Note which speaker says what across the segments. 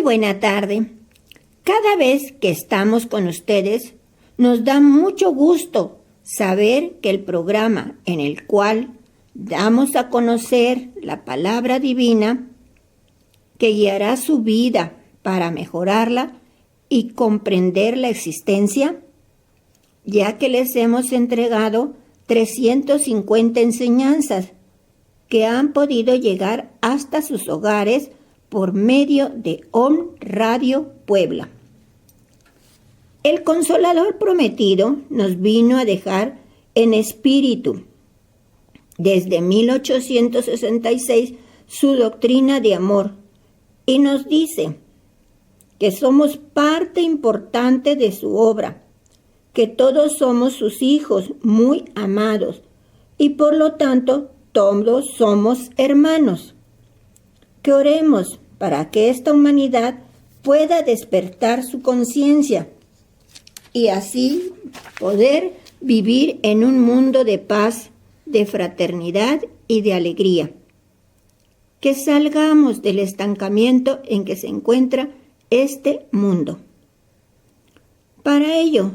Speaker 1: Muy buena tarde. Cada vez que estamos con ustedes, nos da mucho gusto saber que el programa en el cual damos a conocer la palabra divina que guiará su vida para mejorarla y comprender la existencia, ya que les hemos entregado 350 enseñanzas que han podido llegar hasta sus hogares por medio de OM Radio Puebla. El Consolador Prometido nos vino a dejar en espíritu desde 1866 su doctrina de amor y nos dice que somos parte importante de su obra, que todos somos sus hijos muy amados y por lo tanto todos somos hermanos. Que oremos para que esta humanidad pueda despertar su conciencia y así poder vivir en un mundo de paz, de fraternidad y de alegría. Que salgamos del estancamiento en que se encuentra este mundo. Para ello,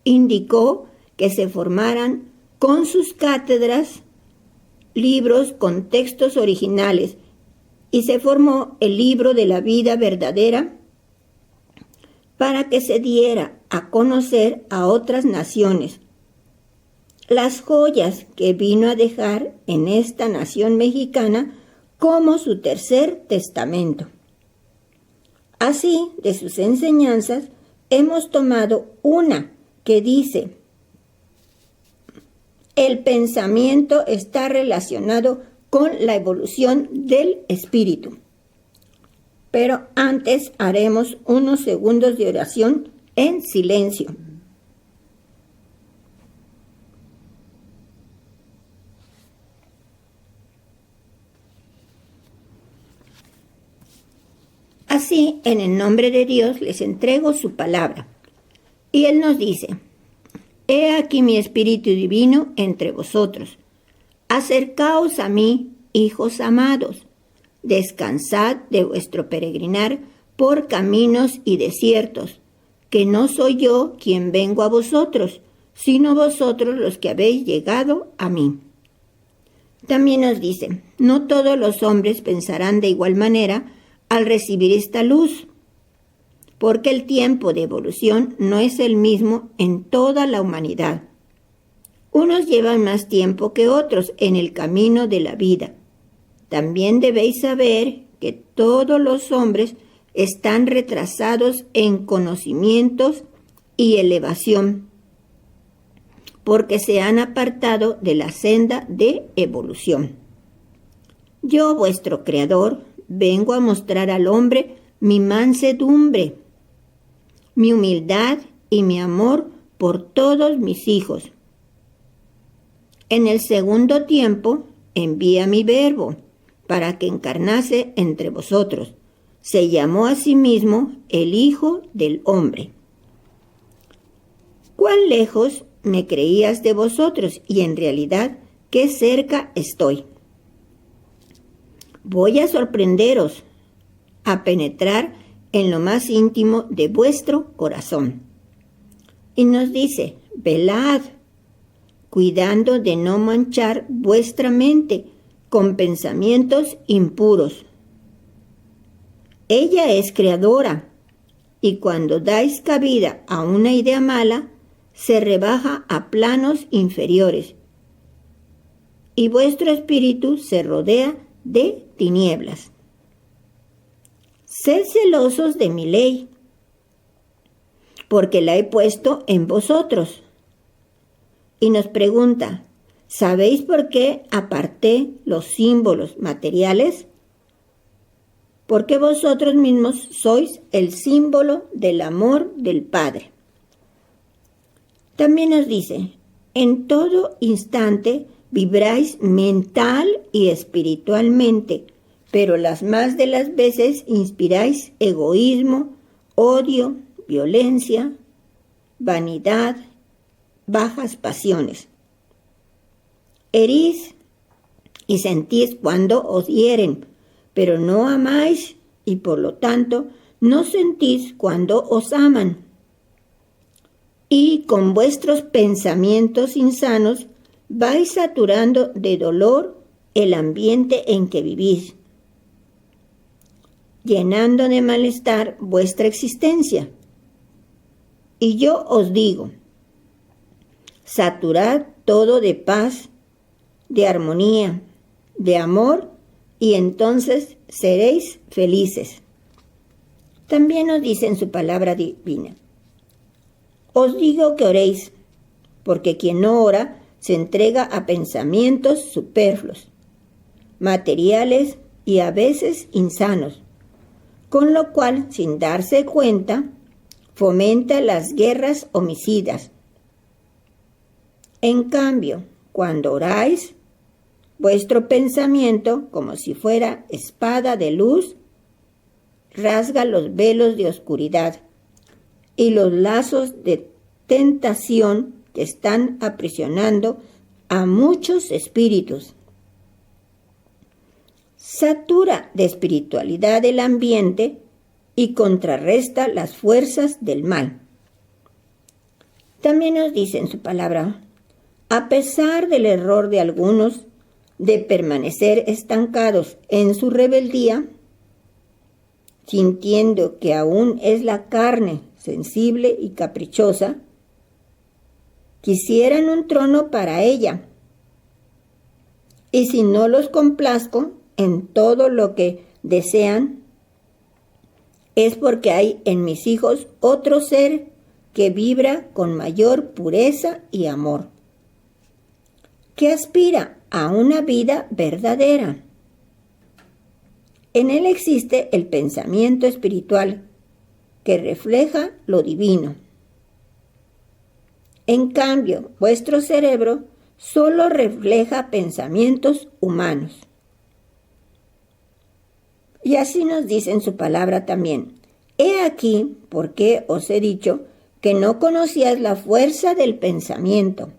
Speaker 1: indicó que se formaran con sus cátedras libros con textos originales y se formó el libro de la vida verdadera para que se diera a conocer a otras naciones las joyas que vino a dejar en esta nación mexicana como su tercer testamento. Así, de sus enseñanzas, hemos tomado una que dice: el pensamiento está relacionado con la evolución del espíritu. Pero antes haremos unos segundos de oración en silencio. Así, en el nombre de Dios, les entrego su palabra. Y Él nos dice: He aquí mi Espíritu Divino entre vosotros. Acercaos a mí, hijos amados. Descansad de vuestro peregrinar por caminos y desiertos, que no soy yo quien vengo a vosotros, sino vosotros los que habéis llegado a mí. También nos dice: no todos los hombres pensarán de igual manera al recibir esta luz, porque el tiempo de evolución no es el mismo en toda la humanidad. Unos llevan más tiempo que otros en el camino de la vida. También debéis saber que todos los hombres están retrasados en conocimientos y elevación, porque se han apartado de la senda de evolución. Yo, vuestro Creador, vengo a mostrar al hombre mi mansedumbre, mi humildad y mi amor por todos mis hijos. En el segundo tiempo envía mi verbo para que encarnase entre vosotros. Se llamó a sí mismo el Hijo del Hombre. ¿Cuán lejos me creías de vosotros? Y en realidad, qué cerca estoy. Voy a sorprenderos, a penetrar en lo más íntimo de vuestro corazón. Y nos dice: velad, cuidando de no manchar vuestra mente con pensamientos impuros. Ella es creadora, y cuando dais cabida a una idea mala, se rebaja a planos inferiores, y vuestro espíritu se rodea de tinieblas. Sed celosos de mi ley, porque la he puesto en vosotros. Y nos pregunta: ¿sabéis por qué aparté los símbolos materiales? Porque vosotros mismos sois el símbolo del amor del Padre. También nos dice: en todo instante vibráis mental y espiritualmente, pero las más de las veces inspiráis egoísmo, odio, violencia, vanidad, bajas pasiones. Herís y sentís cuando os hieren, pero no amáis y por lo tanto no sentís cuando os aman. Y con vuestros pensamientos insanos vais saturando de dolor el ambiente en que vivís, llenando de malestar vuestra existencia. Y yo os digo, saturad todo de paz, de armonía, de amor, y entonces seréis felices. También nos dice en su palabra divina, os digo que oréis, porque quien no ora se entrega a pensamientos superfluos, materiales y a veces insanos, con lo cual, sin darse cuenta, fomenta las guerras homicidas. En cambio, cuando oráis, vuestro pensamiento, como si fuera espada de luz, rasga los velos de oscuridad y los lazos de tentación que están aprisionando a muchos espíritus. Satura de espiritualidad el ambiente y contrarresta las fuerzas del mal. También nos dice en su palabra, a pesar del error de algunos de permanecer estancados en su rebeldía, sintiendo que aún es la carne sensible y caprichosa, quisieran un trono para ella. Y si no los complazco en todo lo que desean, es porque hay en mis hijos otro ser que vibra con mayor pureza y amor, que aspira a una vida verdadera. En él existe el pensamiento espiritual que refleja lo divino. En cambio, vuestro cerebro solo refleja pensamientos humanos. Y así nos dice en su palabra también, he aquí por qué os he dicho que no conocíais la fuerza del pensamiento.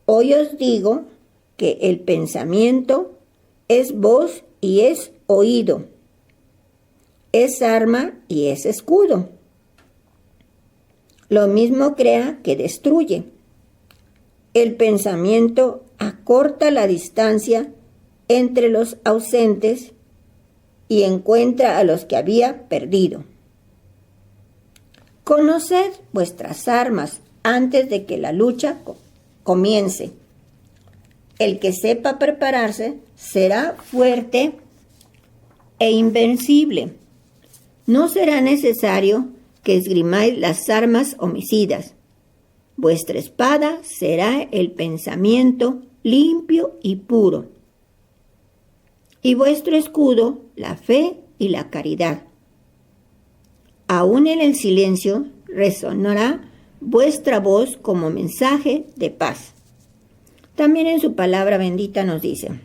Speaker 1: Hoy os digo que el pensamiento es voz y es oído, es arma y es escudo. Lo mismo crea que destruye. El pensamiento acorta la distancia entre los ausentes y encuentra a los que había perdido. Conoced vuestras armas antes de que la lucha comience. El que sepa prepararse será fuerte e invencible. No será necesario que esgrimáis las armas homicidas. Vuestra espada será el pensamiento limpio y puro, y vuestro escudo la fe y la caridad. Aún en el silencio resonará vuestra voz como mensaje de paz. También en su palabra bendita nos dice,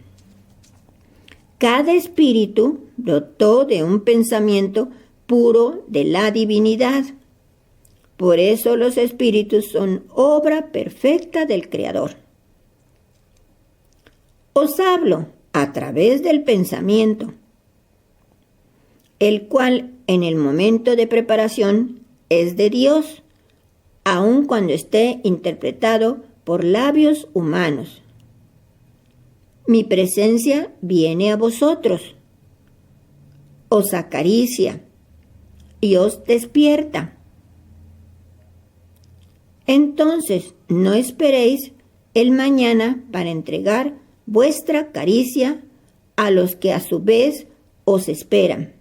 Speaker 1: cada espíritu brotó de un pensamiento puro de la divinidad. Por eso los espíritus son obra perfecta del Creador. Os hablo a través del pensamiento, el cual en el momento de preparación es de Dios, aun cuando esté interpretado por labios humanos. Mi presencia viene a vosotros, os acaricia y os despierta. Entonces no esperéis el mañana para entregar vuestra caricia a los que a su vez os esperan.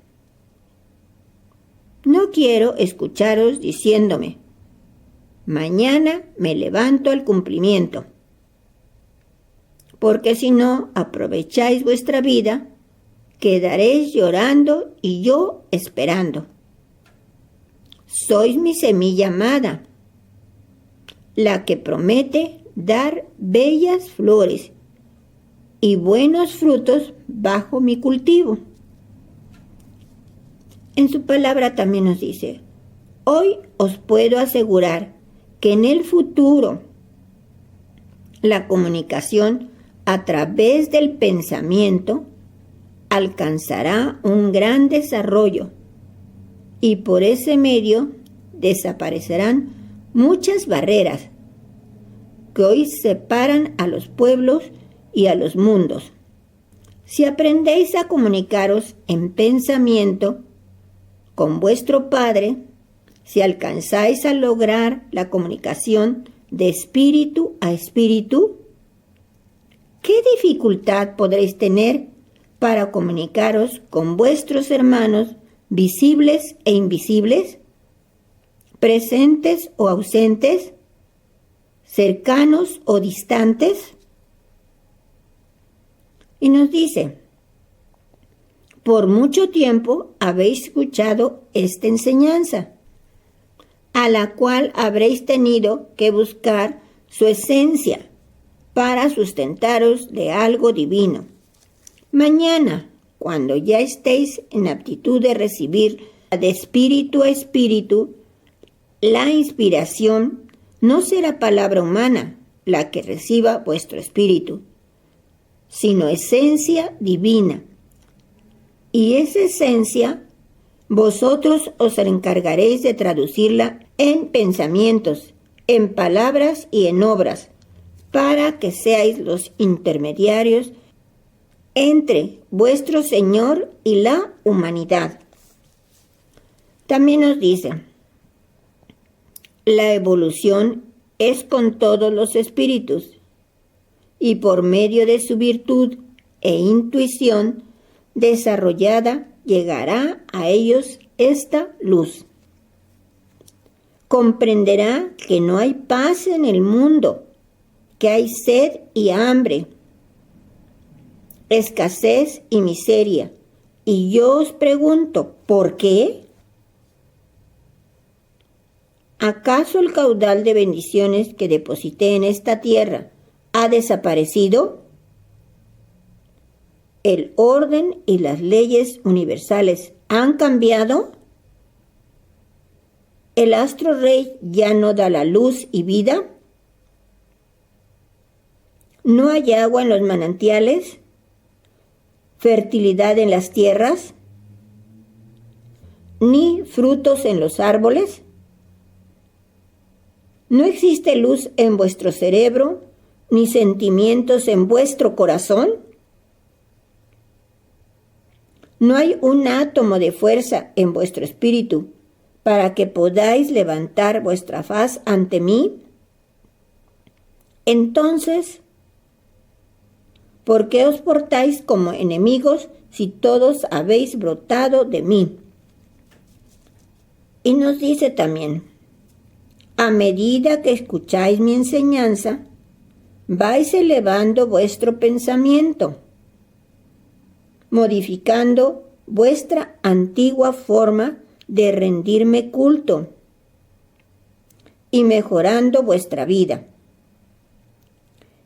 Speaker 1: No quiero escucharos diciéndome, mañana me levanto al cumplimiento, porque si no aprovecháis vuestra vida, quedaréis llorando y yo esperando. Sois mi semilla amada, la que promete dar bellas flores y buenos frutos bajo mi cultivo. En su palabra también nos dice, hoy os puedo asegurar que en el futuro la comunicación a través del pensamiento alcanzará un gran desarrollo y por ese medio desaparecerán muchas barreras que hoy separan a los pueblos y a los mundos. Si aprendéis a comunicaros en pensamiento con vuestro Padre, si alcanzáis a lograr la comunicación de espíritu a espíritu, ¿qué dificultad podréis tener para comunicaros con vuestros hermanos visibles e invisibles, presentes o ausentes, cercanos o distantes? Y nos dice, por mucho tiempo habéis escuchado esta enseñanza, a la cual habréis tenido que buscar su esencia para sustentaros de algo divino. Mañana, cuando ya estéis en aptitud de recibir de espíritu a espíritu, la inspiración no será palabra humana la que reciba vuestro espíritu, sino esencia divina. Y esa esencia vosotros os encargaréis de traducirla en pensamientos, en palabras y en obras, para que seáis los intermediarios entre vuestro Señor y la humanidad. También nos dice, la evolución es con todos los espíritus, y por medio de su virtud e intuición desarrollada llegará a ellos esta luz. Comprenderá que no hay paz en el mundo, que hay sed y hambre, escasez y miseria. Y yo os pregunto, ¿por qué? ¿Acaso el caudal de bendiciones que deposité en esta tierra ha desaparecido? ¿El orden y las leyes universales han cambiado? ¿El astro rey ya no da la luz y vida? ¿No hay agua en los manantiales? ¿Fertilidad en las tierras? ¿Ni frutos en los árboles? ¿No existe luz en vuestro cerebro, ni sentimientos en vuestro corazón? ¿No hay un átomo de fuerza en vuestro espíritu para que podáis levantar vuestra faz ante mí? Entonces, ¿por qué os portáis como enemigos si todos habéis brotado de mí? Y nos dice también, a medida que escucháis mi enseñanza, vais elevando vuestro pensamiento, modificando vuestra antigua forma de rendirme culto y mejorando vuestra vida.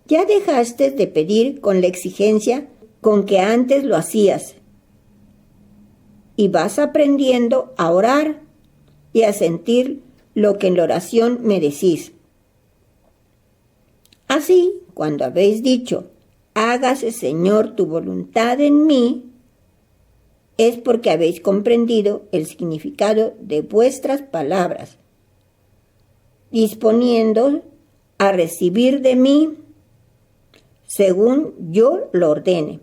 Speaker 1: Ya dejaste de pedir con la exigencia con que antes lo hacías y vas aprendiendo a orar y a sentir lo que en la oración me decís. Así, cuando habéis dicho, hágase Señor tu voluntad en mí, es porque habéis comprendido el significado de vuestras palabras, disponiendo a recibir de mí según yo lo ordene.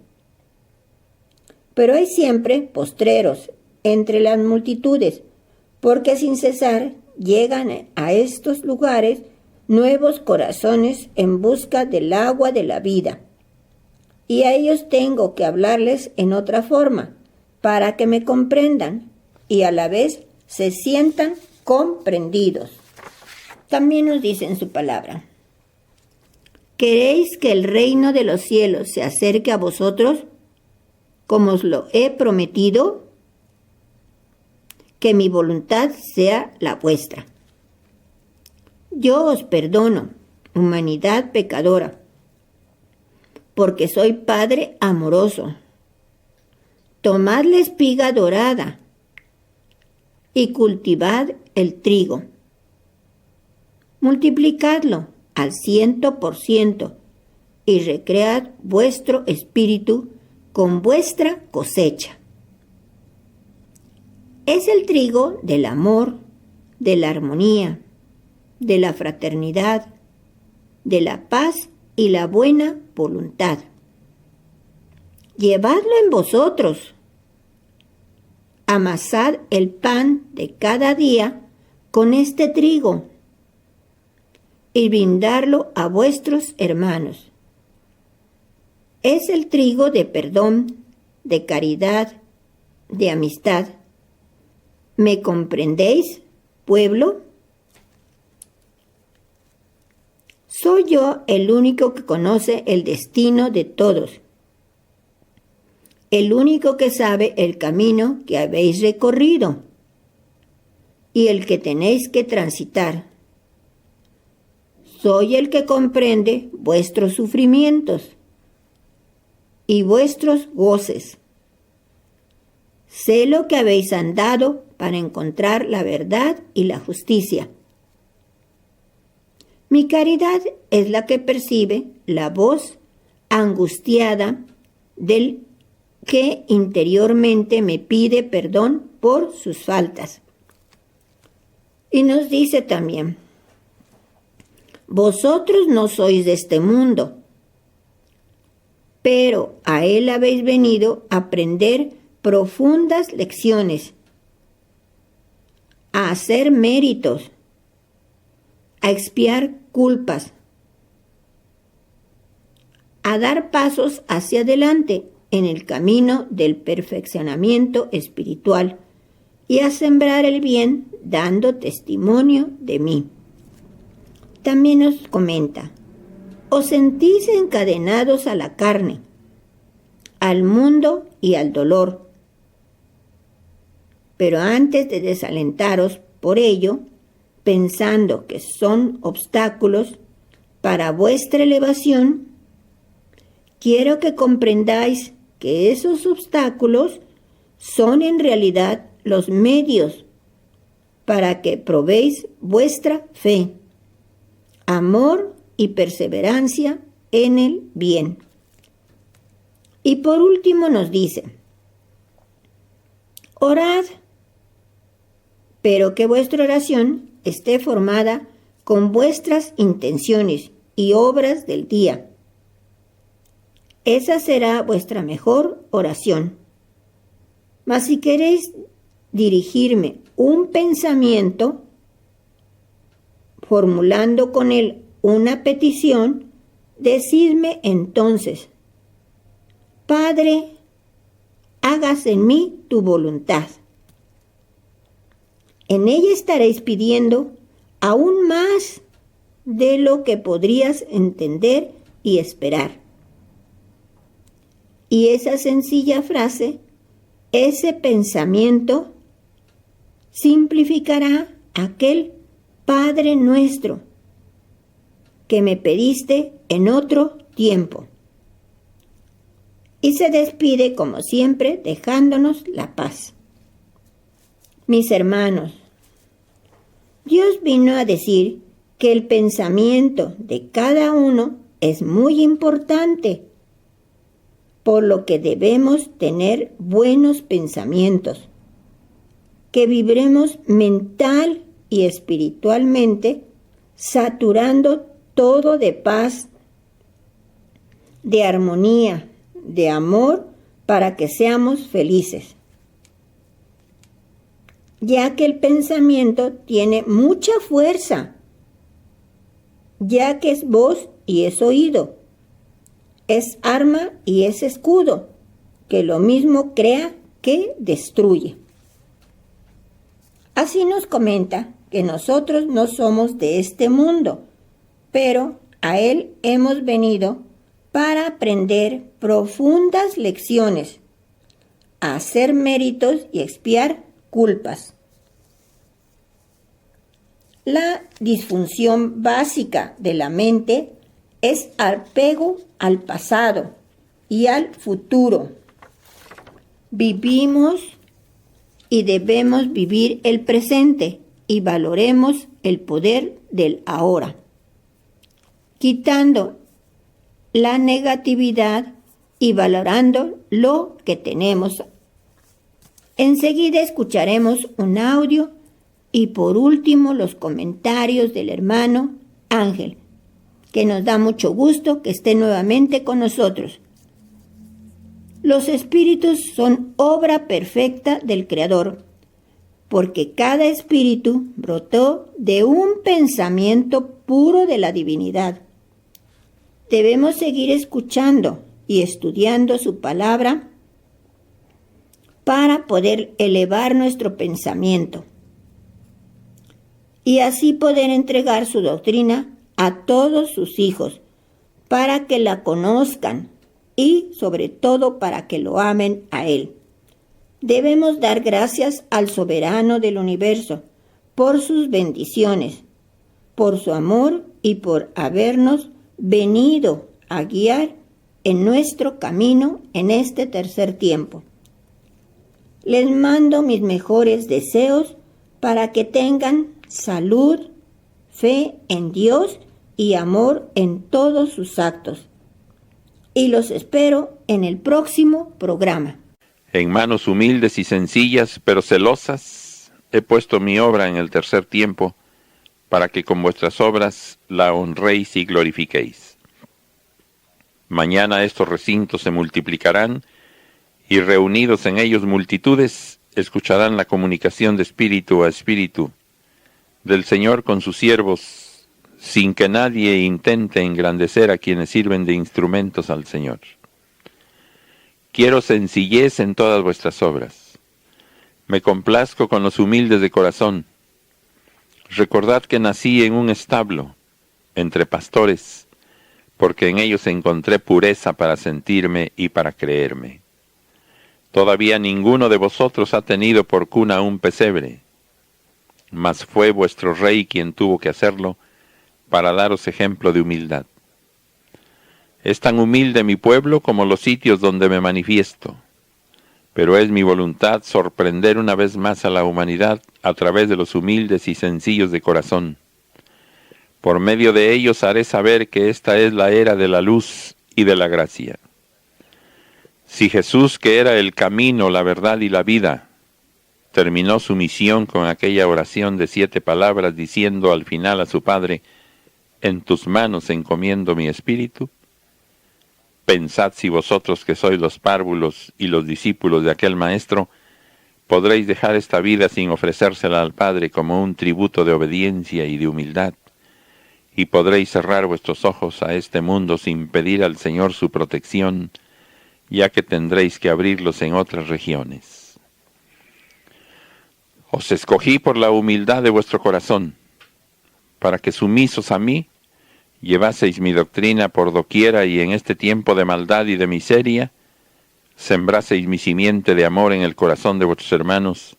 Speaker 1: Pero hay siempre postreros entre las multitudes, porque sin cesar llegan a estos lugares nuevos corazones en busca del agua de la vida. Y a ellos tengo que hablarles en otra forma, para que me comprendan y a la vez se sientan comprendidos. También nos dice en su palabra, ¿queréis que el reino de los cielos se acerque a vosotros, como os lo he prometido? Que mi voluntad sea la vuestra. Yo os perdono, humanidad pecadora, porque soy Padre amoroso. Tomad la espiga dorada y cultivad el trigo. Multiplicadlo al 100% y recread vuestro espíritu con vuestra cosecha. Es el trigo del amor, de la armonía, de la fraternidad, de la paz y la buena voluntad. Llevadlo en vosotros. Amasad el pan de cada día con este trigo y brindarlo a vuestros hermanos. Es el trigo de perdón, de caridad, de amistad. ¿Me comprendéis, pueblo? Soy yo el único que conoce el destino de todos, el único que sabe el camino que habéis recorrido y el que tenéis que transitar. Soy el que comprende vuestros sufrimientos y vuestros goces. Sé lo que habéis andado para encontrar la verdad y la justicia. Mi caridad es la que percibe la voz angustiada del que interiormente me pide perdón por sus faltas. Y nos dice también, vosotros no sois de este mundo, pero a él habéis venido a aprender profundas lecciones, a hacer méritos, a expiar culpas, a dar pasos hacia adelante en el camino del perfeccionamiento espiritual y a sembrar el bien dando testimonio de mí. También nos comenta, os sentís encadenados a la carne, al mundo y al dolor. Pero antes de desalentaros por ello, pensando que son obstáculos para vuestra elevación, quiero que comprendáis que esos obstáculos son en realidad los medios para que probéis vuestra fe, amor y perseverancia en el bien. Y por último nos dice, orad, pero que vuestra oración esté formada con vuestras intenciones y obras del día. Esa será vuestra mejor oración. Mas si queréis dirigirme un pensamiento, formulando con él una petición, decidme entonces, Padre, hágase en mí tu voluntad. En ella estaréis pidiendo aún más de lo que podrías entender y esperar. Y esa sencilla frase, ese pensamiento, simplificará aquel Padre nuestro que me pediste en otro tiempo. Y se despide como siempre dejándonos la paz. Mis hermanos, Dios vino a decir que el pensamiento de cada uno es muy importante, por lo que debemos tener buenos pensamientos, que vibremos mental y espiritualmente, saturando todo de paz, de armonía, de amor, para que seamos felices. Ya que el pensamiento tiene mucha fuerza, ya que es voz y es oído, es arma y es escudo, que lo mismo crea que destruye. Así nos comenta que nosotros no somos de este mundo, pero a él hemos venido para aprender profundas lecciones, a hacer méritos y expiar culpas. La disfunción básica de la mente es apego al pasado y al futuro. Vivimos y debemos vivir el presente y valoremos el poder del ahora, quitando la negatividad y valorando lo que tenemos Enseguida escucharemos un audio y por último los comentarios del hermano Ángel, que nos da mucho gusto que esté nuevamente con nosotros. Los espíritus son obra perfecta del Creador, porque cada espíritu brotó de un pensamiento puro de la divinidad. Debemos seguir escuchando y estudiando su palabra para poder elevar nuestro pensamiento y así poder entregar su doctrina a todos sus hijos para que la conozcan y sobre todo para que lo amen a Él. Debemos dar gracias al soberano del universo por sus bendiciones, por su amor y por habernos venido a guiar en nuestro camino en este tercer tiempo. Les mando mis mejores deseos para que tengan salud, fe en Dios y amor en todos sus actos. Y los espero en el próximo programa.
Speaker 2: En manos humildes y sencillas, pero celosas, he puesto mi obra en el tercer tiempo, para que con vuestras obras la honréis y glorifiquéis. Mañana estos recintos se multiplicarán, y reunidos en ellos multitudes, escucharán la comunicación de espíritu a espíritu, del Señor con sus siervos, sin que nadie intente engrandecer a quienes sirven de instrumentos al Señor. Quiero sencillez en todas vuestras obras. Me complazco con los humildes de corazón. Recordad que nací en un establo, entre pastores, porque en ellos encontré pureza para sentirme y para creerme. Todavía ninguno de vosotros ha tenido por cuna un pesebre, mas fue vuestro rey quien tuvo que hacerlo para daros ejemplo de humildad. Es tan humilde mi pueblo como los sitios donde me manifiesto, pero es mi voluntad sorprender una vez más a la humanidad a través de los humildes y sencillos de corazón. Por medio de ellos haré saber que esta es la era de la luz y de la gracia. Si Jesús, que era el camino, la verdad y la vida, terminó su misión con aquella oración de 7 palabras diciendo al final a su Padre: «En tus manos encomiendo mi espíritu», pensad si vosotros que sois los párvulos y los discípulos de aquel Maestro, podréis dejar esta vida sin ofrecérsela al Padre como un tributo de obediencia y de humildad, y podréis cerrar vuestros ojos a este mundo sin pedir al Señor su protección, ya que tendréis que abrirlos en otras regiones. Os escogí por la humildad de vuestro corazón, para que sumisos a mí, llevaseis mi doctrina por doquiera y en este tiempo de maldad y de miseria, sembraseis mi simiente de amor en el corazón de vuestros hermanos,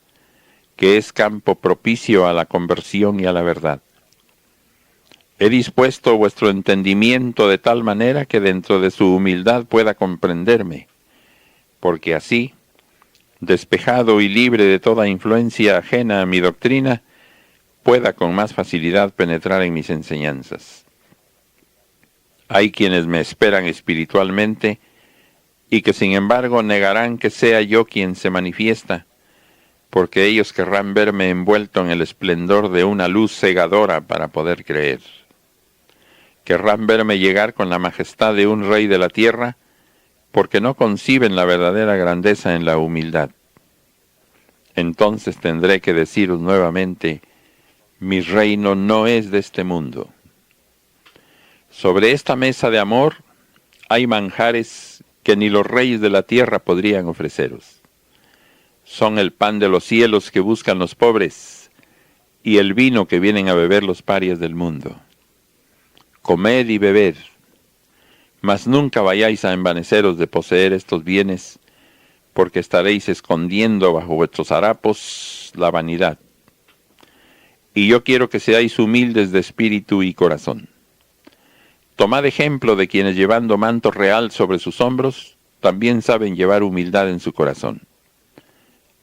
Speaker 2: que es campo propicio a la conversión y a la verdad. He dispuesto vuestro entendimiento de tal manera que dentro de su humildad pueda comprenderme, porque así, despejado y libre de toda influencia ajena a mi doctrina, pueda con más facilidad penetrar en mis enseñanzas. Hay quienes me esperan espiritualmente y que sin embargo negarán que sea yo quien se manifiesta, porque ellos querrán verme envuelto en el esplendor de una luz cegadora para poder creer. Querrán verme llegar con la majestad de un rey de la tierra, porque no conciben la verdadera grandeza en la humildad. Entonces tendré que deciros nuevamente: mi reino no es de este mundo. Sobre esta mesa de amor hay manjares que ni los reyes de la tierra podrían ofreceros. Son el pan de los cielos que buscan los pobres y el vino que vienen a beber los parias del mundo. Comed y bebed, mas nunca vayáis a envaneceros de poseer estos bienes, porque estaréis escondiendo bajo vuestros harapos la vanidad. Y yo quiero que seáis humildes de espíritu y corazón. Tomad ejemplo de quienes llevando manto real sobre sus hombros, también saben llevar humildad en su corazón.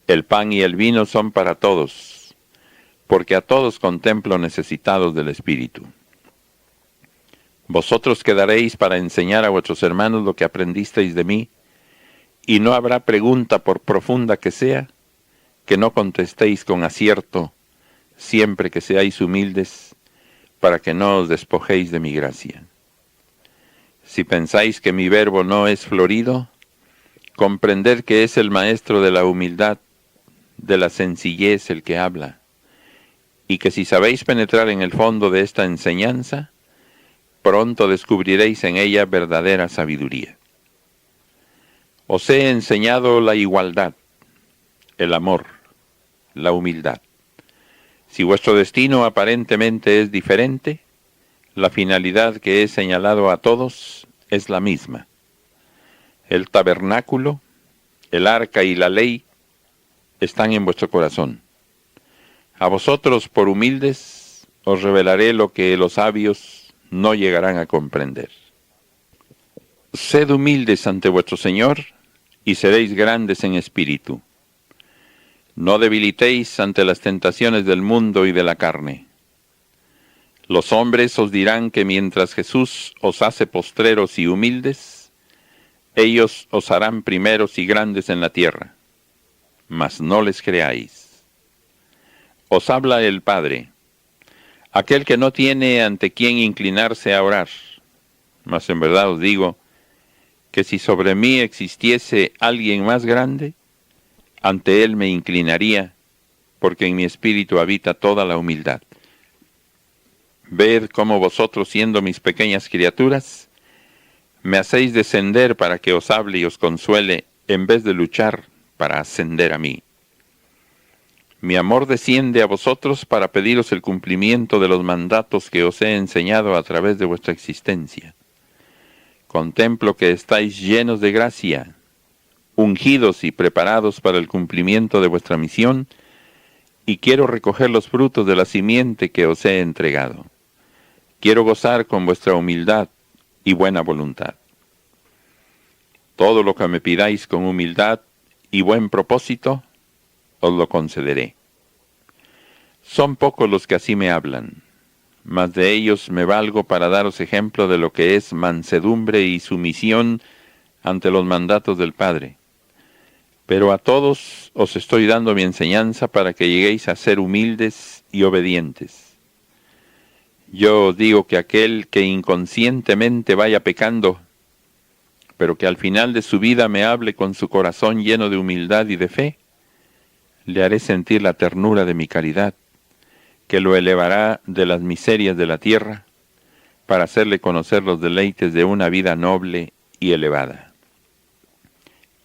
Speaker 2: El pan y el vino son para todos, porque a todos contemplo necesitados del Espíritu. Vosotros quedaréis para enseñar a vuestros hermanos lo que aprendisteis de mí, y no habrá pregunta por profunda que sea, que no contestéis con acierto, siempre que seáis humildes, para que no os despojéis de mi gracia. Si pensáis que mi verbo no es florido, comprended que es el maestro de la humildad, de la sencillez el que habla, y que si sabéis penetrar en el fondo de esta enseñanza, pronto descubriréis en ella verdadera sabiduría. Os he enseñado la igualdad, el amor, la humildad. Si vuestro destino aparentemente es diferente, la finalidad que he señalado a todos es la misma. El tabernáculo, el arca y la ley están en vuestro corazón. A vosotros, por humildes, os revelaré lo que los sabios no llegarán a comprender. Sed humildes ante vuestro Señor y seréis grandes en espíritu. No debilitéis ante las tentaciones del mundo y de la carne. Los hombres os dirán que mientras Jesús os hace postreros y humildes, ellos os harán primeros y grandes en la tierra, mas no les creáis. Os habla el Padre, aquel que no tiene ante quién inclinarse a orar, mas en verdad os digo que si sobre mí existiese alguien más grande, ante él me inclinaría, porque en mi espíritu habita toda la humildad. Ved cómo vosotros, siendo mis pequeñas criaturas, me hacéis descender para que os hable y os consuele, en vez de luchar para ascender a mí. Mi amor desciende a vosotros para pediros el cumplimiento de los mandatos que os he enseñado a través de vuestra existencia. Contemplo que estáis llenos de gracia, ungidos y preparados para el cumplimiento de vuestra misión, y quiero recoger los frutos de la simiente que os he entregado. Quiero gozar con vuestra humildad y buena voluntad. Todo lo que me pidáis con humildad y buen propósito, os lo concederé. Son pocos los que así me hablan, mas de ellos me valgo para daros ejemplo de lo que es mansedumbre y sumisión ante los mandatos del Padre. Pero a todos os estoy dando mi enseñanza para que lleguéis a ser humildes y obedientes. Yo os digo que aquel que inconscientemente vaya pecando, pero que al final de su vida me hable con su corazón lleno de humildad y de fe, le haré sentir la ternura de mi caridad, que lo elevará de las miserias de la tierra, para hacerle conocer los deleites de una vida noble y elevada.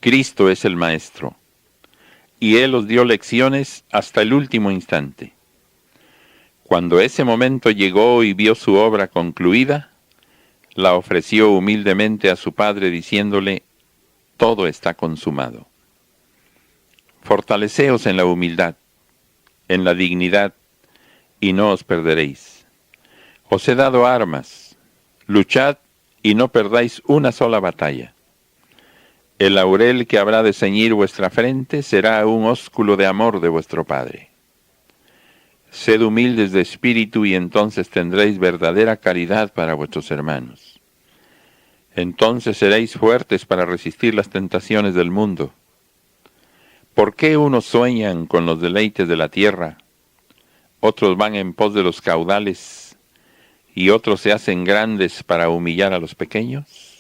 Speaker 2: Cristo es el Maestro, y Él os dio lecciones hasta el último instante. Cuando ese momento llegó y vio su obra concluida, la ofreció humildemente a su Padre diciéndole: todo está consumado. Fortaleceos en la humildad, en la dignidad, y no os perderéis. Os he dado armas, luchad y no perdáis una sola batalla. El laurel que habrá de ceñir vuestra frente será un ósculo de amor de vuestro Padre. Sed humildes de espíritu y entonces tendréis verdadera caridad para vuestros hermanos. Entonces seréis fuertes para resistir las tentaciones del mundo. ¿Por qué unos sueñan con los deleites de la tierra, otros van en pos de los caudales y otros se hacen grandes para humillar a los pequeños?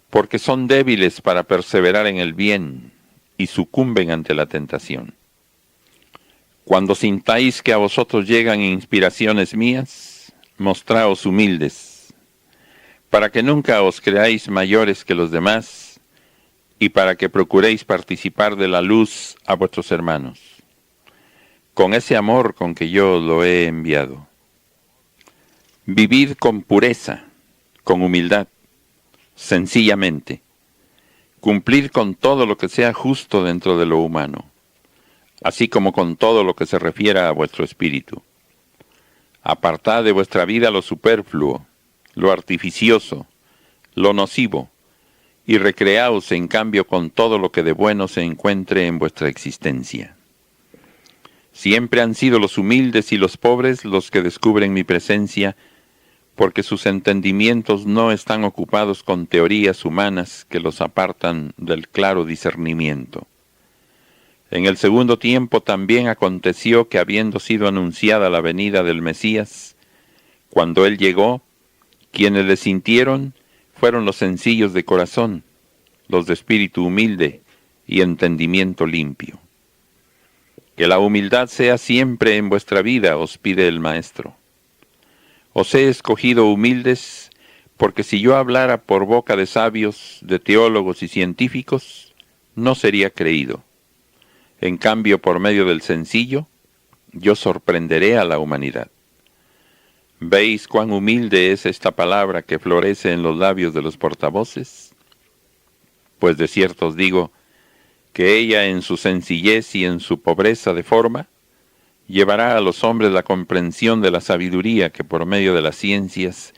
Speaker 2: Porque son débiles para perseverar en el bien y sucumben ante la tentación. Cuando sintáis que a vosotros llegan inspiraciones mías, mostraos humildes, para que nunca os creáis mayores que los demás y para que procuréis participar de la luz a vuestros hermanos, con ese amor con que yo lo he enviado. Vivid con pureza, con humildad, sencillamente. Cumplid con todo lo que sea justo dentro de lo humano, así como con todo lo que se refiera a vuestro espíritu. Apartad de vuestra vida lo superfluo, lo artificioso, lo nocivo, y recreaos en cambio con todo lo que de bueno se encuentre en vuestra existencia. Siempre han sido los humildes y los pobres los que descubren mi presencia, porque sus entendimientos no están ocupados con teorías humanas que los apartan del claro discernimiento. En el segundo tiempo también aconteció que, habiendo sido anunciada la venida del Mesías, cuando él llegó, quienes le sintieron fueron los sencillos de corazón, los de espíritu humilde y entendimiento limpio. Que la humildad sea siempre en vuestra vida, os pide el Maestro. Os he escogido humildes, porque si yo hablara por boca de sabios, de teólogos y científicos, no sería creído. En cambio, por medio del sencillo, yo sorprenderé a la humanidad. ¿Veis cuán humilde es esta palabra que florece en los labios de los portavoces? Pues de cierto os digo que ella, en su sencillez y en su pobreza de forma, llevará a los hombres la comprensión de la sabiduría que por medio de las ciencias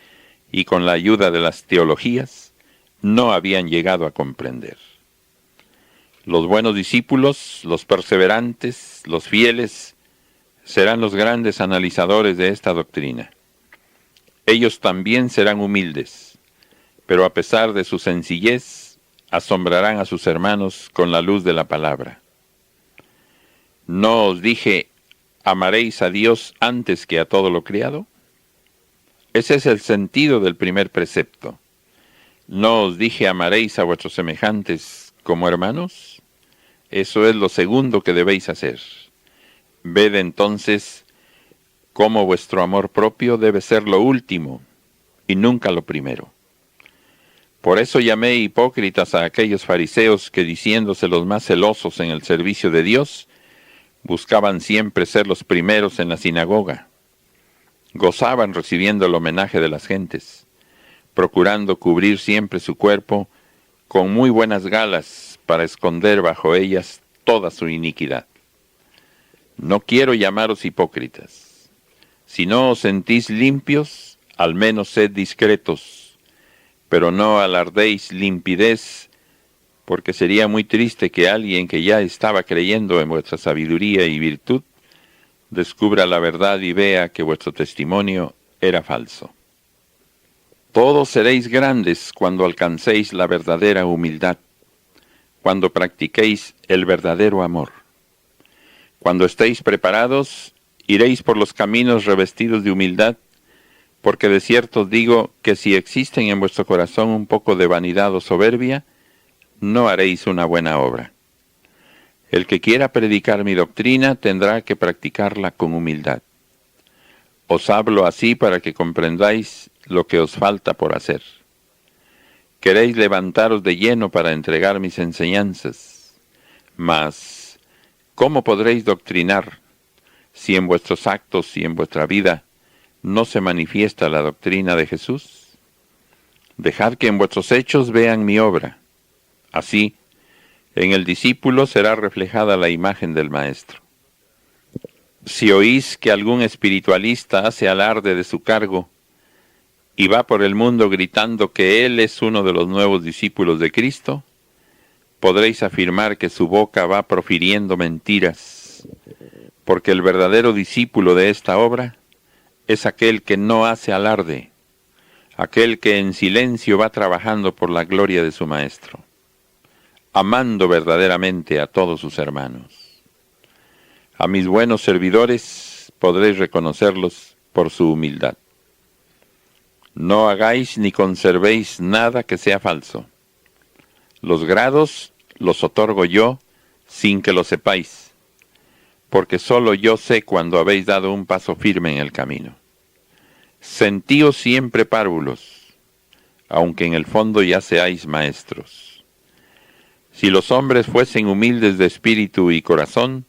Speaker 2: y con la ayuda de las teologías no habían llegado a comprender. Los buenos discípulos, los perseverantes, los fieles, serán los grandes analizadores de esta doctrina. Ellos también serán humildes, pero a pesar de su sencillez, asombrarán a sus hermanos con la luz de la palabra. ¿No os dije, amaréis a Dios antes que a todo lo criado? Ese es el sentido del primer precepto. ¿No os dije, amaréis a vuestros semejantes como hermanos? Eso es lo segundo que debéis hacer. Ved entonces cómo vuestro amor propio debe ser lo último y nunca lo primero. Por eso llamé hipócritas a aquellos fariseos que, diciéndose los más celosos en el servicio de Dios, buscaban siempre ser los primeros en la sinagoga. Gozaban recibiendo el homenaje de las gentes, procurando cubrir siempre su cuerpo con muy buenas galas para esconder bajo ellas toda su iniquidad. No quiero llamaros hipócritas. Si no os sentís limpios, al menos sed discretos, pero no alardéis limpidez, porque sería muy triste que alguien que ya estaba creyendo en vuestra sabiduría y virtud, descubra la verdad y vea que vuestro testimonio era falso. Todos seréis grandes cuando alcancéis la verdadera humildad, cuando practiquéis el verdadero amor. Cuando estéis preparados, iréis por los caminos revestidos de humildad, porque de cierto os digo que si existen en vuestro corazón un poco de vanidad o soberbia, no haréis una buena obra. El que quiera predicar mi doctrina tendrá que practicarla con humildad. Os hablo así para que comprendáis lo que os falta por hacer. Queréis levantaros de lleno para entregar mis enseñanzas, mas ¿cómo podréis doctrinar si en vuestros actos y en vuestra vida no se manifiesta la doctrina de Jesús? Dejad que en vuestros hechos vean mi obra. Así, en el discípulo será reflejada la imagen del Maestro. Si oís que algún espiritualista hace alarde de su cargo y va por el mundo gritando que él es uno de los nuevos discípulos de Cristo, podréis afirmar que su boca va profiriendo mentiras, porque el verdadero discípulo de esta obra es aquel que no hace alarde, aquel que en silencio va trabajando por la gloria de su Maestro, amando verdaderamente a todos sus hermanos. A mis buenos servidores podréis reconocerlos por su humildad. No hagáis ni conservéis nada que sea falso. Los grados los otorgo yo sin que lo sepáis, porque solo yo sé cuando habéis dado un paso firme en el camino. Sentíos siempre párvulos, aunque en el fondo ya seáis maestros. Si los hombres fuesen humildes de espíritu y corazón,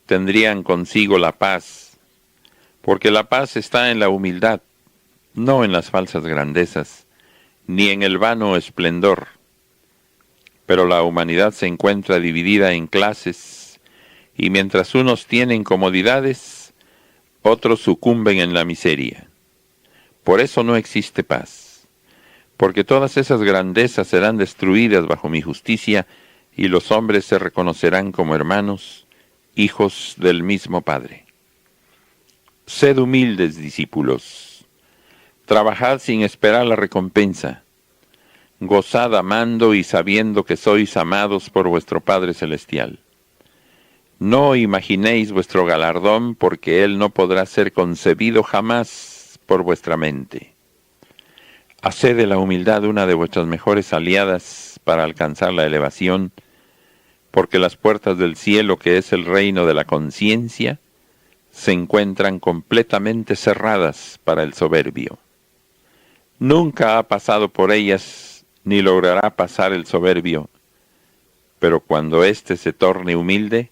Speaker 2: tendrían consigo la paz, porque la paz está en la humildad, no en las falsas grandezas, ni en el vano esplendor. Pero la humanidad se encuentra dividida en clases, y mientras unos tienen comodidades, otros sucumben en la miseria. Por eso no existe paz, porque todas esas grandezas serán destruidas bajo mi justicia, y los hombres se reconocerán como hermanos, hijos del mismo Padre. Sed humildes, discípulos. Trabajad sin esperar la recompensa. Gozad amando y sabiendo que sois amados por vuestro Padre Celestial. No imaginéis vuestro galardón, porque él no podrá ser concebido jamás por vuestra mente. Haced de la humildad una de vuestras mejores aliadas para alcanzar la elevación, porque las puertas del cielo, que es el reino de la conciencia, se encuentran completamente cerradas para el soberbio. Nunca ha pasado por ellas, ni logrará pasar el soberbio, pero cuando éste se torne humilde,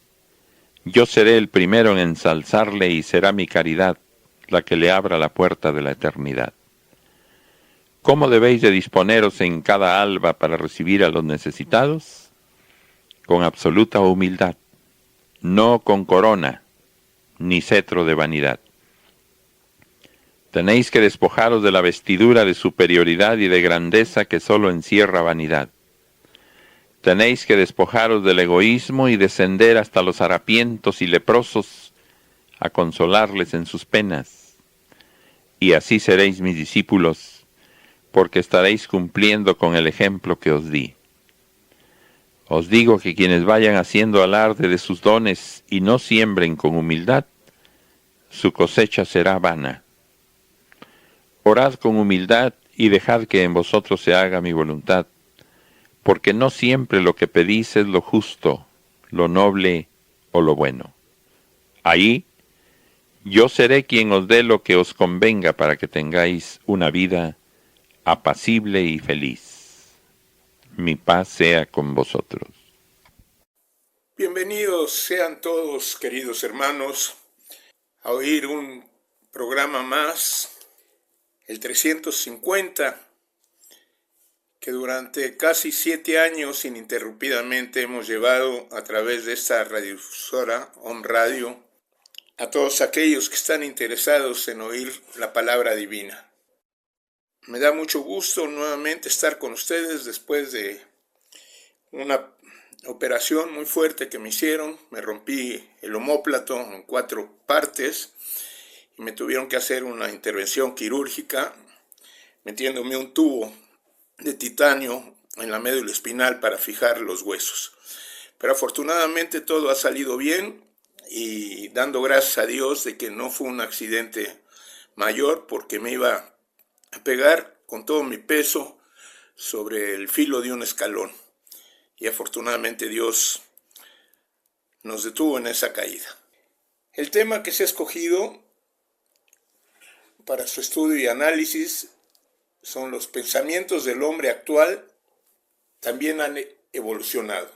Speaker 2: yo seré el primero en ensalzarle y será mi caridad la que le abra la puerta de la eternidad. ¿Cómo debéis de disponeros en cada alba para recibir a los necesitados? Con absoluta humildad, no con corona ni cetro de vanidad. Tenéis que despojaros de la vestidura de superioridad y de grandeza que sólo encierra vanidad. Tenéis que despojaros del egoísmo y descender hasta los harapientos y leprosos a consolarles en sus penas. Y así seréis mis discípulos, porque estaréis cumpliendo con el ejemplo que os di. Os digo que quienes vayan haciendo alarde de sus dones y no siembren con humildad, su cosecha será vana. Orad con humildad y dejad que en vosotros se haga mi voluntad, porque no siempre lo que pedís es lo justo, lo noble o lo bueno. Ahí yo seré quien os dé lo que os convenga para que tengáis una vida apacible y feliz. Mi paz sea con vosotros.
Speaker 3: Bienvenidos sean todos, queridos hermanos, a oír un programa más, el 350, que durante casi 7 años ininterrumpidamente hemos llevado a través de esta radiodifusora, Om Radio, a todos aquellos que están interesados en oír la palabra divina. Me da mucho gusto nuevamente estar con ustedes después de una operación muy fuerte que me hicieron. Me rompí el omóplato en 4 partes y me tuvieron que hacer una intervención quirúrgica metiéndome un tubo de titanio en la médula espinal para fijar los huesos. Pero afortunadamente todo ha salido bien y dando gracias a Dios de que no fue un accidente mayor, porque me iba a pegar con todo mi peso sobre el filo de un escalón. Y afortunadamente Dios nos detuvo en esa caída. El tema que se ha escogido para su estudio y análisis son los pensamientos del hombre actual, también han evolucionado.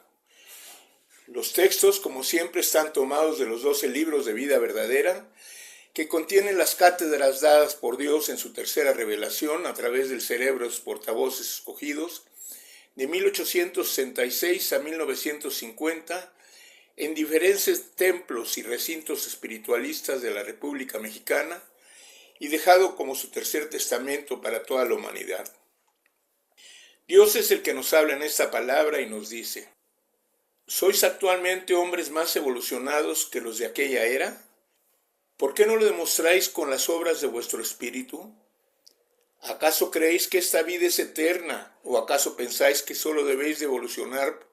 Speaker 3: Los textos, como siempre, están tomados de los 12 libros de vida verdadera, que contienen las cátedras dadas por Dios en su tercera revelación a través del cerebro de los portavoces escogidos, de 1866 a 1950, en diferentes templos y recintos espiritualistas de la República Mexicana, y dejado como su tercer testamento para toda la humanidad. Dios es el que nos habla en esta palabra y nos dice: ¿sois actualmente hombres más evolucionados que los de aquella era? ¿Por qué no lo demostráis con las obras de vuestro espíritu? ¿Acaso creéis que esta vida es eterna? ¿O acaso pensáis que solo debéis de evolucionar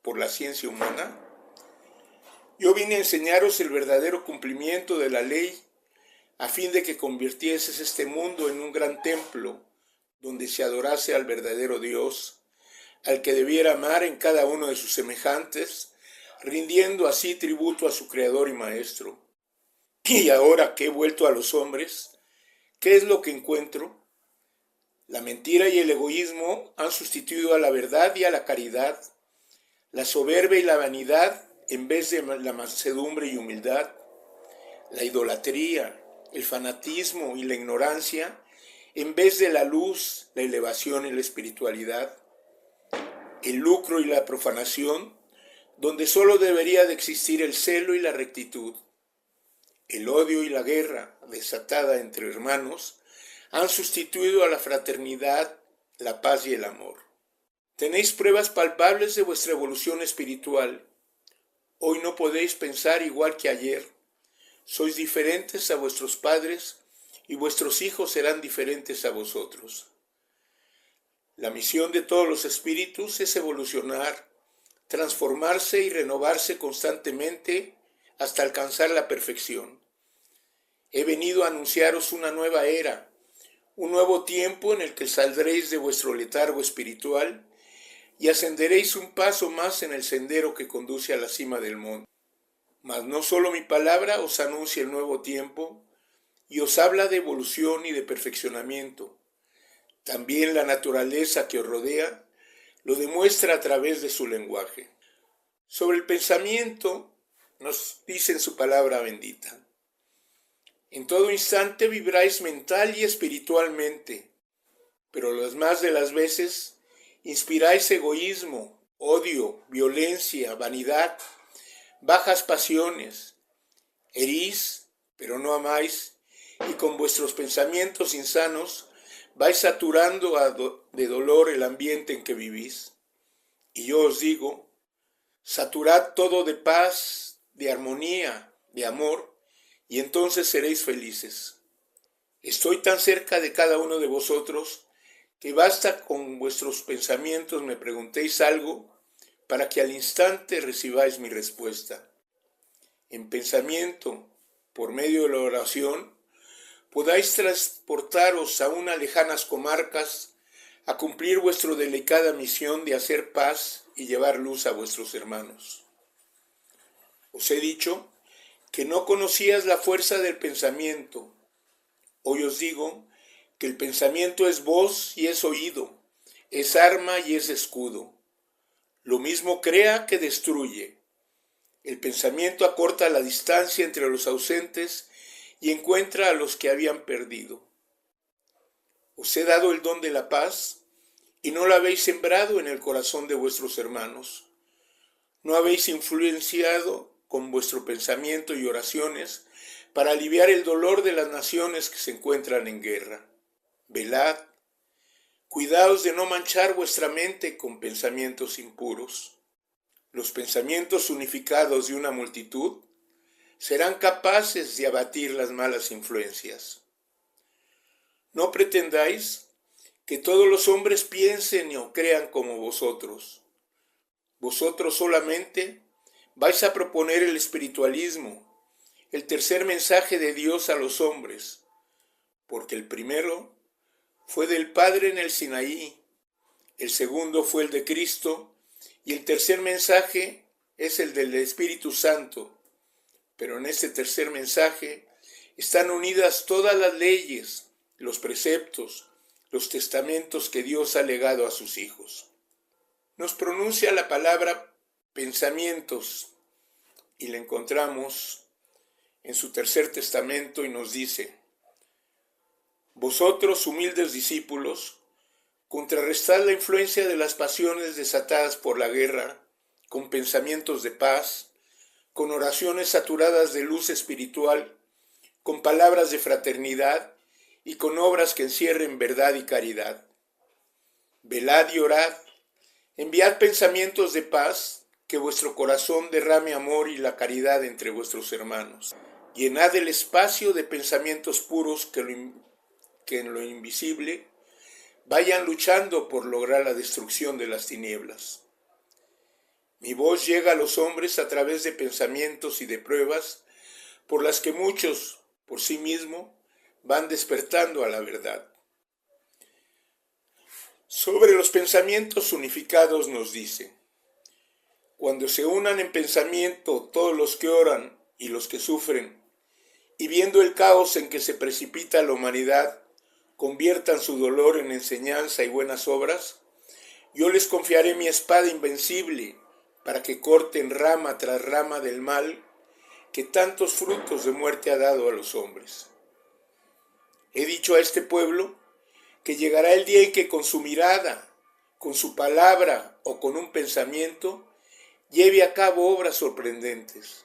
Speaker 3: por la ciencia humana? Yo vine a enseñaros el verdadero cumplimiento de la ley, a fin de que convirtieses este mundo en un gran templo, donde se adorase al verdadero Dios, al que debiera amar en cada uno de sus semejantes, rindiendo así tributo a su Creador y Maestro. Y ahora que he vuelto a los hombres, ¿qué es lo que encuentro? La mentira y el egoísmo han sustituido a la verdad y a la caridad, la soberbia y la vanidad en vez de la mansedumbre y humildad, la idolatría, el fanatismo y la ignorancia, en vez de la luz, la elevación y la espiritualidad, el lucro y la profanación, donde solo debería de existir el celo y la rectitud, el odio y la guerra desatada entre hermanos, han sustituido a la fraternidad, la paz y el amor. Tenéis pruebas palpables de vuestra evolución espiritual. Hoy no podéis pensar igual que ayer. Sois diferentes a vuestros padres y vuestros hijos serán diferentes a vosotros. La misión de todos los espíritus es evolucionar, transformarse y renovarse constantemente hasta alcanzar la perfección. He venido a anunciaros una nueva era, un nuevo tiempo en el que saldréis de vuestro letargo espiritual y ascenderéis un paso más en el sendero que conduce a la cima del monte. Mas no solo mi palabra os anuncia el nuevo tiempo y os habla de evolución y de perfeccionamiento. También la naturaleza que os rodea lo demuestra a través de su lenguaje. Sobre el pensamiento nos dice en su palabra bendita: en todo instante vibráis mental y espiritualmente, pero las más de las veces inspiráis egoísmo, odio, violencia, vanidad, bajas pasiones, herís, pero no amáis, y con vuestros pensamientos insanos vais saturando de dolor el ambiente en que vivís. Y yo os digo, saturad todo de paz, de armonía, de amor, y entonces seréis felices. Estoy tan cerca de cada uno de vosotros que basta con vuestros pensamientos me preguntéis algo para que al instante recibáis mi respuesta. En pensamiento, por medio de la oración, podáis transportaros a unas lejanas comarcas a cumplir vuestra delicada misión de hacer paz y llevar luz a vuestros hermanos. Os he dicho que no conocías la fuerza del pensamiento. Hoy os digo que el pensamiento es voz y es oído, es arma y es escudo. Lo mismo crea que destruye. El pensamiento acorta la distancia entre los ausentes y encuentra a los que habían perdido. Os he dado el don de la paz y no la habéis sembrado en el corazón de vuestros hermanos. No habéis influenciado con vuestro pensamiento y oraciones para aliviar el dolor de las naciones que se encuentran en guerra. Velad, cuidaos de no manchar vuestra mente con pensamientos impuros. Los pensamientos unificados de una multitud serán capaces de abatir las malas influencias. No pretendáis que todos los hombres piensen o crean como vosotros. Vosotros solamente vais a proponer el espiritualismo, el tercer mensaje de Dios a los hombres, porque el primero fue del Padre en el Sinaí, el segundo fue el de Cristo y el tercer mensaje es el del Espíritu Santo. Pero en este tercer mensaje están unidas todas las leyes, los preceptos, los testamentos que Dios ha legado a sus hijos. Nos pronuncia la palabra pensamientos y la encontramos en su tercer testamento y nos dice: vosotros, humildes discípulos, contrarrestad la influencia de las pasiones desatadas por la guerra con pensamientos de paz, con oraciones saturadas de luz espiritual, con palabras de fraternidad y con obras que encierren verdad y caridad. Velad y orad, enviad pensamientos de paz, que vuestro corazón derrame amor y la caridad entre vuestros hermanos. Llenad el espacio de pensamientos puros que en lo invisible vayan luchando por lograr la destrucción de las tinieblas. Mi voz llega a los hombres a través de pensamientos y de pruebas por las que muchos, por sí mismos, van despertando a la verdad. Sobre los pensamientos unificados nos dice: cuando se unan en pensamiento todos los que oran y los que sufren, y viendo el caos en que se precipita la humanidad, conviertan su dolor en enseñanza y buenas obras, yo les confiaré mi espada invencible para que corten rama tras rama del mal que tantos frutos de muerte ha dado a los hombres. He dicho a este pueblo que llegará el día en que con su mirada, con su palabra o con un pensamiento lleve a cabo obras sorprendentes.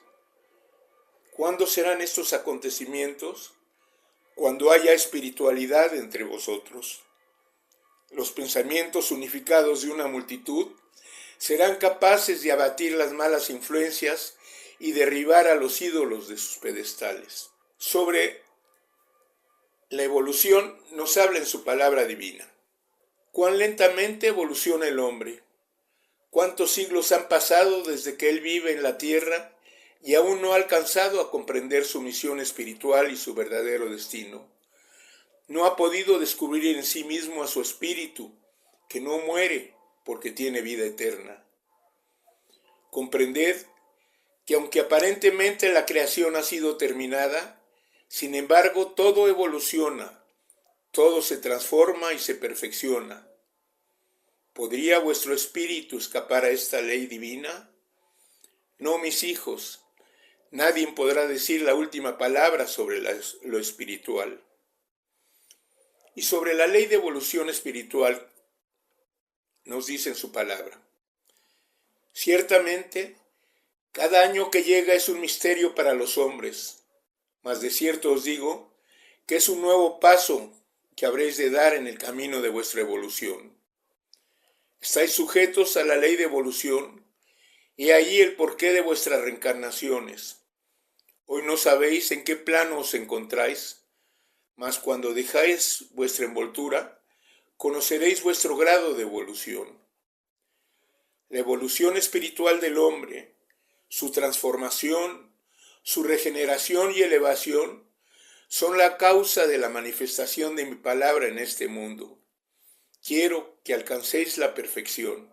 Speaker 3: ¿Cuándo serán estos acontecimientos? Cuando haya espiritualidad entre vosotros. Los pensamientos unificados de una multitud serán capaces de abatir las malas influencias y derribar a los ídolos de sus pedestales. Sobre la evolución nos habla en su palabra divina. Cuán lentamente evoluciona el hombre. Cuántos siglos han pasado desde que él vive en la tierra y aún no ha alcanzado a comprender su misión espiritual y su verdadero destino. No ha podido descubrir en sí mismo a su espíritu, que no muere porque tiene vida eterna. Comprended que aunque aparentemente la creación ha sido terminada, sin embargo todo evoluciona, todo se transforma y se perfecciona. ¿Podría vuestro espíritu escapar a esta ley divina? No, mis hijos, nadie podrá decir la última palabra sobre lo espiritual. Y sobre la ley de evolución espiritual nos dice en su palabra: ciertamente, cada año que llega es un misterio para los hombres, mas de cierto os digo que es un nuevo paso que habréis de dar en el camino de vuestra evolución. Estáis sujetos a la ley de evolución, y ahí el porqué de vuestras reencarnaciones. Hoy no sabéis en qué plano os encontráis, mas cuando dejáis vuestra envoltura, conoceréis vuestro grado de evolución. La evolución espiritual del hombre, su transformación, su regeneración y elevación, son la causa de la manifestación de mi palabra en este mundo. Quiero que alcancéis la perfección.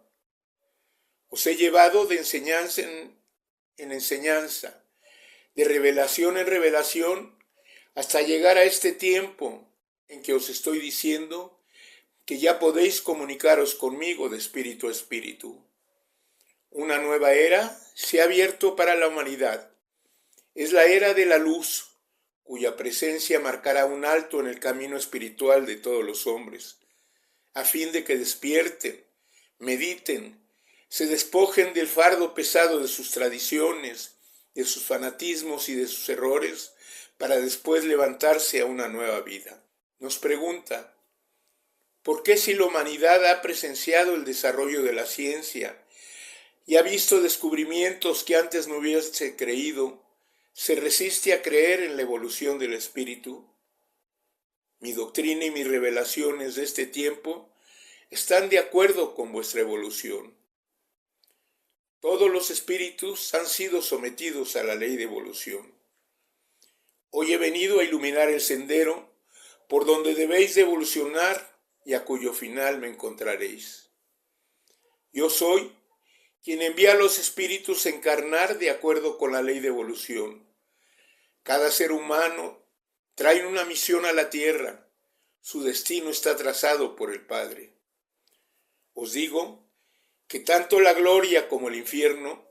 Speaker 3: Os he llevado de enseñanza en enseñanza, de revelación en revelación, hasta llegar a este tiempo en que os estoy diciendo que ya podéis comunicaros conmigo de espíritu a espíritu. Una nueva era se ha abierto para la humanidad. Es la era de la luz, cuya presencia marcará un alto en el camino espiritual de todos los hombres, a fin de que despierten, mediten, se despojen del fardo pesado de sus tradiciones, de sus fanatismos y de sus errores, para después levantarse a una nueva vida. Nos pregunta: ¿por qué, si la humanidad ha presenciado el desarrollo de la ciencia y ha visto descubrimientos que antes no hubiese creído, se resiste a creer en la evolución del espíritu? Mi doctrina y mis revelaciones de este tiempo están de acuerdo con vuestra evolución. Todos los espíritus han sido sometidos a la ley de evolución. Hoy he venido a iluminar el sendero por donde debéis de evolucionar y a cuyo final me encontraréis. Yo soy quien envía a los espíritus a encarnar de acuerdo con la ley de evolución. Cada ser humano trae una misión a la tierra. Su destino está trazado por el Padre. Os digo que tanto la gloria como el infierno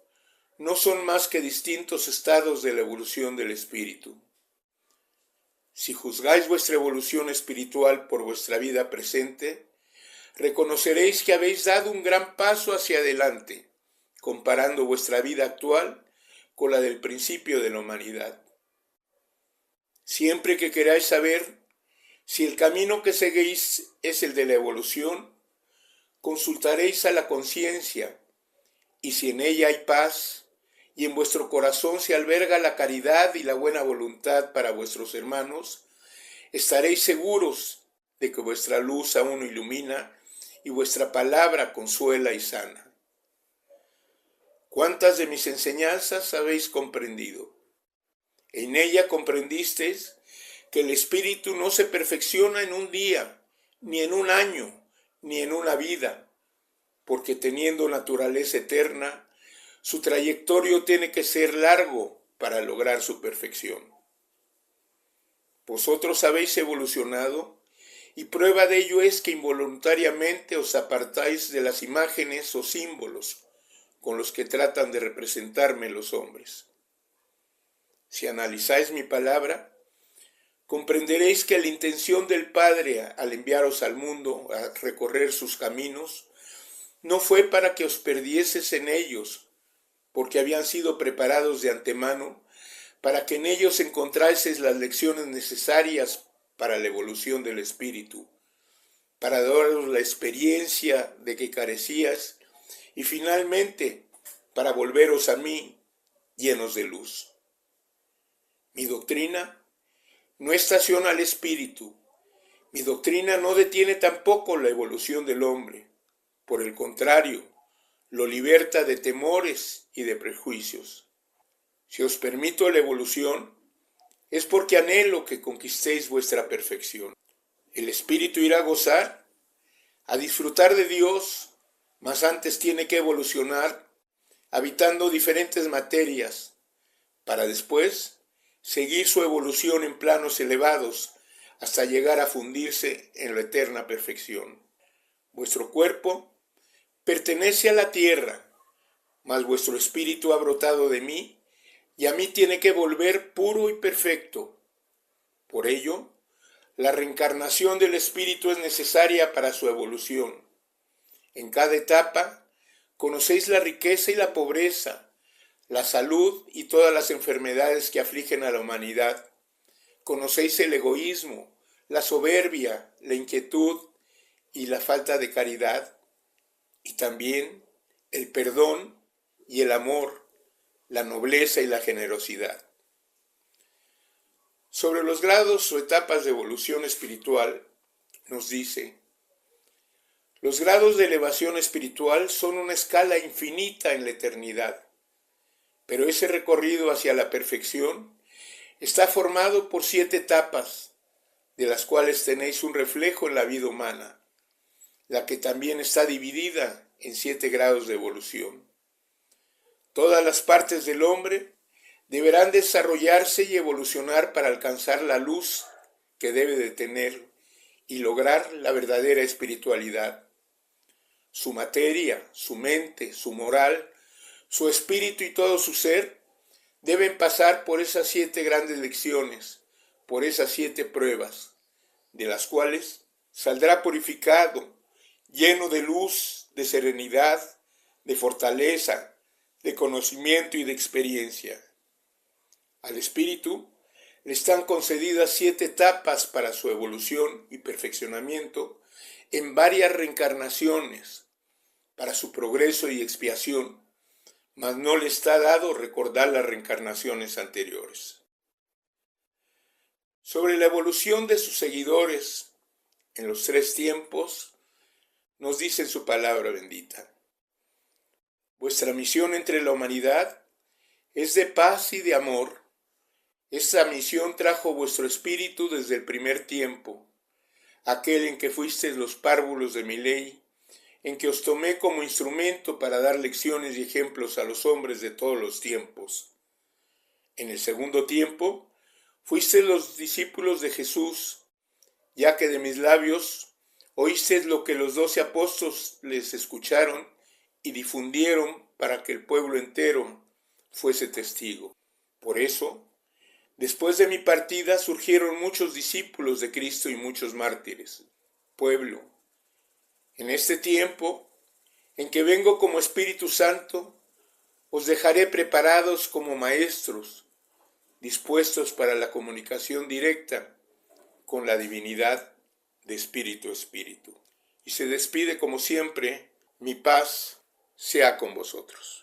Speaker 3: no son más que distintos estados de la evolución del espíritu. Si juzgáis vuestra evolución espiritual por vuestra vida presente, reconoceréis que habéis dado un gran paso hacia adelante, comparando vuestra vida actual con la del principio de la humanidad. Siempre que queráis saber si el camino que seguís es el de la evolución, consultaréis a la conciencia, y si en ella hay paz, y en vuestro corazón se alberga la caridad y la buena voluntad para vuestros hermanos, estaréis seguros de que vuestra luz aún ilumina y vuestra palabra consuela y sana. ¿Cuántas de mis enseñanzas habéis comprendido? En ella comprendisteis que el espíritu no se perfecciona en un día, ni en un año, ni en una vida, porque teniendo naturaleza eterna, su trayectorio tiene que ser largo para lograr su perfección. Vosotros habéis evolucionado, y prueba de ello es que involuntariamente os apartáis de las imágenes o símbolos con los que tratan de representarme los hombres. Si analizáis mi palabra, comprenderéis que la intención del Padre al enviaros al mundo a recorrer sus caminos no fue para que os perdieses en ellos, porque habían sido preparados de antemano para que en ellos encontraseis las lecciones necesarias para la evolución del espíritu, para daros la experiencia de que carecías y finalmente para volveros a mí llenos de luz. Mi doctrina no estaciona al espíritu, mi doctrina no detiene tampoco la evolución del hombre, por el contrario, lo liberta de temores y de prejuicios. Si os permito la evolución, es porque anhelo que conquistéis vuestra perfección. El espíritu irá a gozar, a disfrutar de Dios, mas antes tiene que evolucionar, habitando diferentes materias, para después seguir su evolución en planos elevados hasta llegar a fundirse en la eterna perfección. Vuestro cuerpo pertenece a la tierra, mas vuestro espíritu ha brotado de mí y a mí tiene que volver puro y perfecto. Por ello, la reencarnación del espíritu es necesaria para su evolución. En cada etapa, conocéis la riqueza y la pobreza, la salud y todas las enfermedades que afligen a la humanidad. Conocéis el egoísmo, la soberbia, la inquietud y la falta de caridad, y también el perdón y el amor, la nobleza y la generosidad. Sobre los grados o etapas de evolución espiritual, nos dice: los grados de elevación espiritual son una escala infinita en la eternidad, pero ese recorrido hacia la perfección está formado por 7 etapas, de las cuales tenéis un reflejo en la vida humana, la que también está dividida en 7 grados de evolución. Todas las partes del hombre deberán desarrollarse y evolucionar para alcanzar la luz que debe de tener y lograr la verdadera espiritualidad. Su materia, su mente, su moral, su espíritu y todo su ser deben pasar por esas 7 grandes lecciones, por esas 7 pruebas, de las cuales saldrá purificado, lleno de luz, de serenidad, de fortaleza, de conocimiento y de experiencia. Al espíritu le están concedidas 7 etapas para su evolución y perfeccionamiento en varias reencarnaciones, para su progreso y expiación, mas no le está dado recordar las reencarnaciones anteriores. Sobre la evolución de sus seguidores en los 3 tiempos, nos dice en su palabra bendita: vuestra misión entre la humanidad es de paz y de amor. Esa misión trajo vuestro espíritu desde el primer tiempo, aquel en que fuisteis los párvulos de mi ley, en que os tomé como instrumento para dar lecciones y ejemplos a los hombres de todos los tiempos. En el segundo tiempo, fuisteis los discípulos de Jesús, ya que de mis labios oísteis lo que los 12 apóstoles les escucharon y difundieron para que el pueblo entero fuese testigo. Por eso, después de mi partida surgieron muchos discípulos de Cristo y muchos mártires. Pueblo, en este tiempo en que vengo como Espíritu Santo, os dejaré preparados como maestros, dispuestos para la comunicación directa con la divinidad de espíritu a espíritu. Y se despide como siempre: mi paz sea con vosotros.